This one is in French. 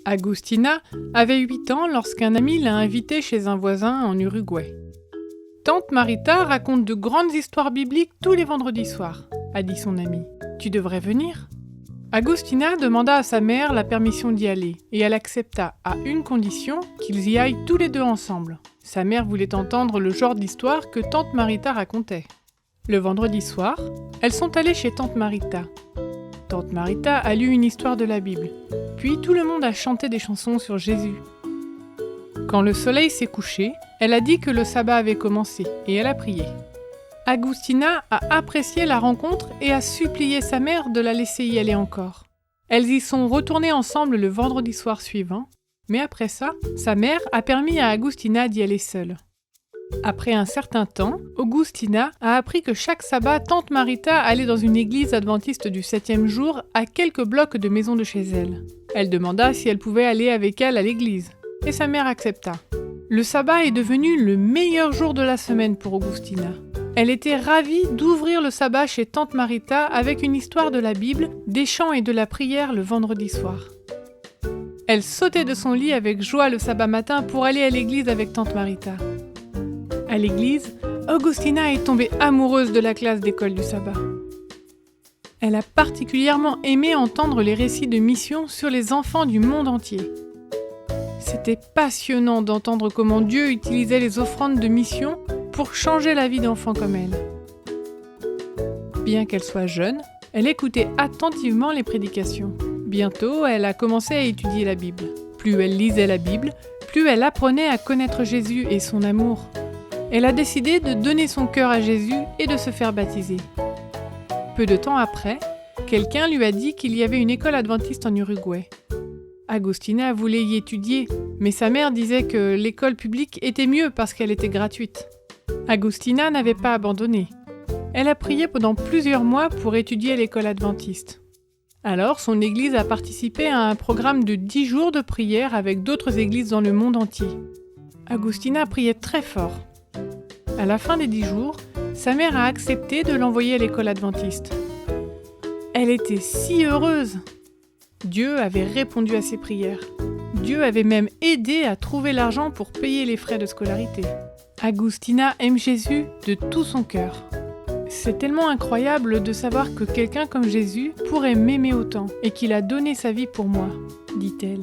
Agustina avait 8 ans lorsqu'un ami l'a invitée chez un voisin en Uruguay. Tante Marita raconte de grandes histoires bibliques tous les vendredis soirs, a dit son ami. Tu devrais venir. Agustina demanda à sa mère la permission d'y aller et elle accepta à une condition, qu'ils y aillent tous les deux ensemble. Sa mère voulait entendre le genre d'histoire que tante Marita racontait. Le vendredi soir, elles sont allées chez tante Marita. Tante Marita a lu une histoire de la Bible. Puis tout le monde a chanté des chansons sur Jésus. Quand le soleil s'est couché, elle a dit que le sabbat avait commencé et elle a prié. Agustina a apprécié la rencontre et a supplié sa mère de la laisser y aller encore. Elles y sont retournées ensemble le vendredi soir suivant, mais après ça, sa mère a permis à Agustina d'y aller seule. Après un certain temps, Agustina a appris que chaque sabbat, tante Marita allait dans une église adventiste du 7e jour à quelques blocs de maison de chez elle. Elle demanda si elle pouvait aller avec elle à l'église, et sa mère accepta. Le sabbat est devenu le meilleur jour de la semaine pour Agustina. Elle était ravie d'ouvrir le sabbat chez tante Marita avec une histoire de la Bible, des chants et de la prière le vendredi soir. Elle sautait de son lit avec joie le sabbat matin pour aller à l'église avec tante Marita. À l'église, Agustina est tombée amoureuse de la classe d'école du sabbat. Elle a particulièrement aimé entendre les récits de mission sur les enfants du monde entier. C'était passionnant d'entendre comment Dieu utilisait les offrandes de mission pour changer la vie d'enfants comme elle. Bien qu'elle soit jeune, elle écoutait attentivement les prédications. Bientôt, elle a commencé à étudier la Bible. Plus elle lisait la Bible, plus elle apprenait à connaître Jésus et son amour. Elle a décidé de donner son cœur à Jésus et de se faire baptiser. Peu de temps après, quelqu'un lui a dit qu'il y avait une école adventiste en Uruguay. Agustina voulait y étudier, mais sa mère disait que l'école publique était mieux parce qu'elle était gratuite. Agustina n'avait pas abandonné. Elle a prié pendant plusieurs mois pour étudier à l'école adventiste. Alors, son église a participé à un programme de 10 jours de prière avec d'autres églises dans le monde entier. Agustina priait très fort. À la fin des 10 jours, sa mère a accepté de l'envoyer à l'école adventiste. Elle était si heureuse. Dieu avait répondu à ses prières. Dieu avait même aidé à trouver l'argent pour payer les frais de scolarité. Agustina aime Jésus de tout son cœur. C'est tellement incroyable de savoir que quelqu'un comme Jésus pourrait m'aimer autant et qu'il a donné sa vie pour moi, dit-elle.